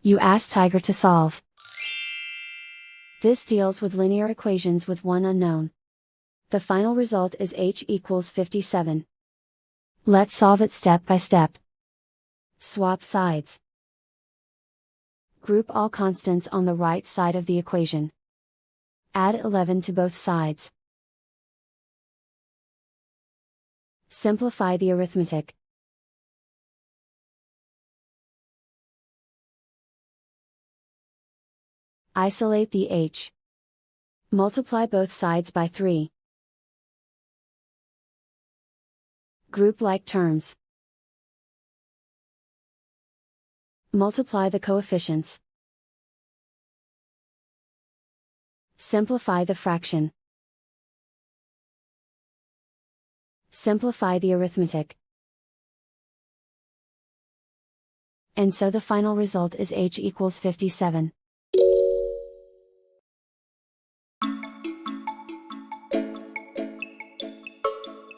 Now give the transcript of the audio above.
You ask Tiger to solve. This deals with linear equations with one unknown. The final result is h equals 57. Let's solve it step by step. Swap sides. Group all constants on the right side of the equation. Add 11 to both sides. Simplify the arithmetic. Isolate the h. Multiply both sides by 3. Group like terms. Multiply the coefficients. Simplify the fraction. Simplify the arithmetic. And so the final result is h equals 57.